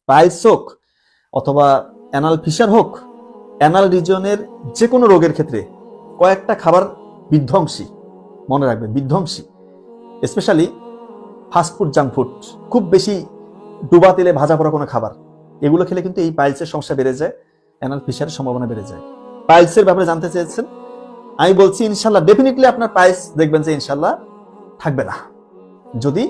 Piles হোক অথবা anal fisher হোক, অ্যানাল রিজনের যে কোনো রোগের ক্ষেত্রে কয়েকটা খাবার বিধ্বংসী, মনে রাখবেন বিধ্বংসী। স্পেশালি ফাস্টফুড, জাঙ্ক ফুড, খুব বেশি ডুবা তেলে ভাজা পড়া কোনো খাবার, এগুলো খেলে কিন্তু এই পাইলসের সমস্যা বেড়ে যায়, অ্যানাল ফিশারের সম্ভাবনা বেড়ে যায়। পাইলসের ব্যাপারে জানতে চেয়েছেন, আমি বলছি ইনশাল্লাহ ডেফিনেটলি আপনার পাইলস দেখবেন যে ইনশাল্লাহ থাকবে না, যদি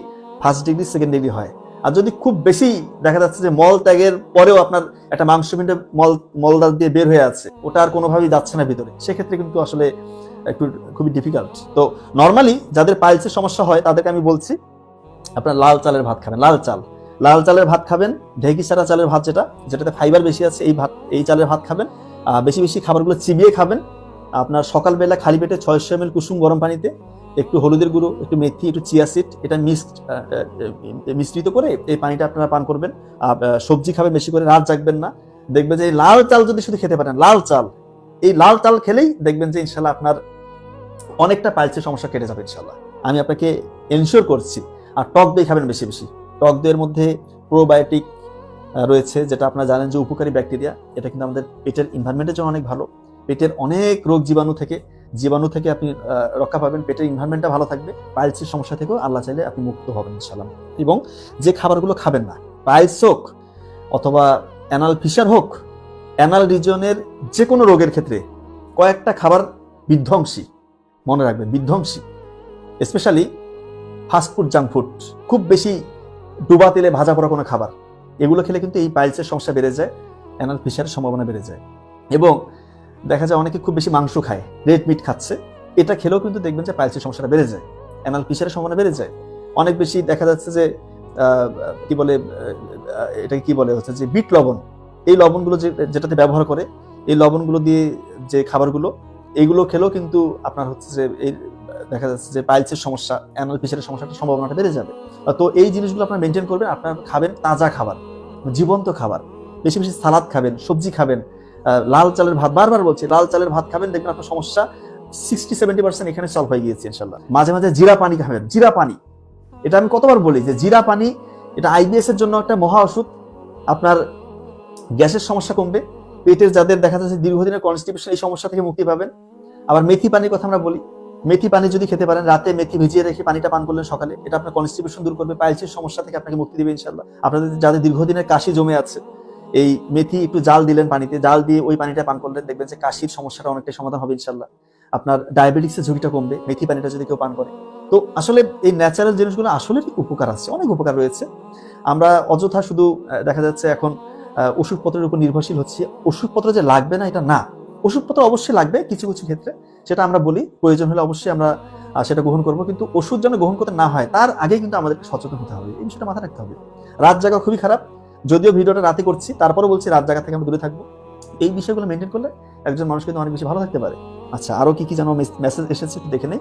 ফার্স্ট ডিগ্রি সেকেন্ড ডিগ্রি হয়। আর যদি খুব বেশি দেখা যাচ্ছে যে মল ত্যাগের পরেও আপনার একটা মাংসপিণ্ড মলদার দিয়ে বের হয়ে আছে, ওটা আর কোনোভাবেই যাচ্ছে না ভিতরে, সেক্ষেত্রে কিন্তু আসলে একটু খুবই ডিফিকাল্ট। তো নর্মালি যাদের পাইলসের সমস্যা হয় তাদেরকে আমি বলছি আপনার লাল চালের ভাত খাবেন, লাল চালের ভাত খাবেন, ঢেঁকি ছাড়া চালের ভাত, যেটাতে ফাইবার বেশি আছে, এই চালের ভাত খাবেন। বেশি বেশি খাবারগুলো চিবিয়ে খাবেন। আপনার সকালবেলা খালি পেটে 600 ml কুসুম গরম পানিতে একটু হলুদের গুঁড়ো, একটু মেথি, একটু চিয়া সিড, এটা মিশ্রিত করে এই পানিটা আপনারা পান করবেন। সবজি খাবেন বেশি করে, রাত জাগবেন না। দেখবেন যে লাল চাল যদি শুধু খেতে পারেন, এই লাল চাল খেলেই দেখবেন যে ইনশাল্লাহ আপনার অনেকটা পাইলসের সমস্যা কেটে যাবে ইনশাল্লাহ, আমি আপনাকে এনশিওর করছি। আর টক দই খাবেন বেশি বেশি। টক দইয়ের মধ্যে প্রোবায়োটিক রয়েছে, যেটা আপনারা জানেন যে উপকারী ব্যাকটেরিয়া, এটা কিন্তু আমাদের পেটের এনভায়রনমেন্টের জন্য অনেক ভালো। পেটের অনেক রোগ জীবাণু থেকে আপনি রক্ষা পাবেন, পেটের এনভায়রনমেন্টটা ভালো থাকবে। পাইলসের সমস্যা থেকেও আল্লাহ চাইলে আপনি মুক্ত হবেন ইনশাআল্লাহ। এবং যে খাবারগুলো খাবেন না, পাইলস হোক অথবা অ্যানাল ফিশার হোক, অ্যানাল রিজনের যে কোনো রোগের ক্ষেত্রে কয়েকটা খাবার বিধ্বংসী, মনে রাখবেন বিধ্বংসী। স্পেশালি ফাস্টফুড, জাঙ্ক ফুড, খুব বেশি ডুবা তেলে ভাজা পড়া কোনো খাবার, এগুলো খেলে কিন্তু এই পাইলসের সমস্যা বেড়ে যায়, অ্যানাল ফিশারের সম্ভাবনা বেড়ে যায়। এবং দেখা যায় অনেকে খুব বেশি মাংস খায়, রেড মিট খাচ্ছে, এটা খেলেও কিন্তু দেখবেন যে পাইলসের সমস্যাটা বেড়ে যায়, অ্যানাল ফিশারের সম্ভাবনা বেড়ে যায়। অনেক বেশি দেখা যাচ্ছে যে এটাকে কি বলে হচ্ছে যে বিট লবণ, এই লবণগুলো যেটাতে ব্যবহার করে, এই লবণগুলো দিয়ে যে খাবারগুলো, এইগুলো খেলেও কিন্তু আপনার হচ্ছে যে এই দেখা যাচ্ছে যে পাইলসের সমস্যা, অ্যানাল ফিশারের সমস্যাটার সম্ভাবনাটা বেড়ে যাবে। তো এই জিনিসগুলো আপনার মেনটেন করবেন। আপনার খাবেন তাজা খাবার, জীবন্ত খাবার, বেশি বেশি সালাদ খাবেন, সবজি খাবেন, লাল চালের ভাত, বারবার বলছি লাল চালের ভাত খাবেন, দেখবেন আপনার সমস্যা 60-70% এখানে সলভ হয়ে গিয়েছে ইনশাল্লাহ। মাঝে মাঝে জিরা পানি খাবেন, জিরা পানি, এটা আমি কতবার বলি যে জিরা পানি, এটা আইবিএস এর জন্য একটা মহা ওষুধ। আপনার গ্যাসের সমস্যা কমবে, পেটের যাদের দেখা যাচ্ছে দীর্ঘদিনের কনস্টিপেশন, এই সমস্যা থেকে মুক্তি পাবেন। আবার মেথি পানির কথা আমরা বলি, মেথি পানি যদি খেতে পারেন, রাতে মেথি ভিজিয়ে রেখে পানিটা পান করলেন সকালে, এটা আপনার কনস্টিপেশন দূর করবে, পাইলসের সমস্যা থেকে আপনাকে মুক্তি দেবে ইনশাল্লাহ। আপনাদের যাদের দীর্ঘদিনের কাশি জমে আছে, এই মেথি একটু জাল দিলেন পানিতে, জাল দিয়ে ওই পানিটা পান করলেন, দেখবেন যে কাশির সমস্যাটা অনেকটাই সমাধান হবে ইনশাল্লাহ। আপনার ডায়াবেটিক্সের ঝুঁকিটা কমবে মেথি পানিটা যদি কেউ পান করে। তো আসলে এই ন্যাচারাল জিনিসগুলো আসলে উপকার আছে, অনেক উপকার রয়েছে। আমরা অযথা শুধু দেখা যাচ্ছে এখন ওষুধপত্রের উপর নির্ভরশীল হচ্ছে। ওষুধপত্র যে লাগবে না এটা না, ওষুধপত্র অবশ্যই লাগবে কিছু কিছু ক্ষেত্রে, সেটা আমরা বলি প্রয়োজন হলে অবশ্যই আমরা সেটা গ্রহণ করবো, কিন্তু ওষুধ যেন গ্রহণ করতে না হয় তার আগে কিন্তু আমাদেরকে সচেতন হতে হবে, এই বিষয়টা মাথায় রাখতে হবে। রাত জাগা খুবই খারাপ, যদিও ভিডিওটা রাতে করছি, তারপরও বলছি রাত জাগা থেকে আমরা দূরে থাকবো। এই বিষয়গুলো মেনটেন করলে একজন মানুষ কিন্তু অনেক বেশি ভালো থাকতে পারে। আচ্ছা, আরো কি কি যেন মেসেজ এসেছে একটু দেখে নেই।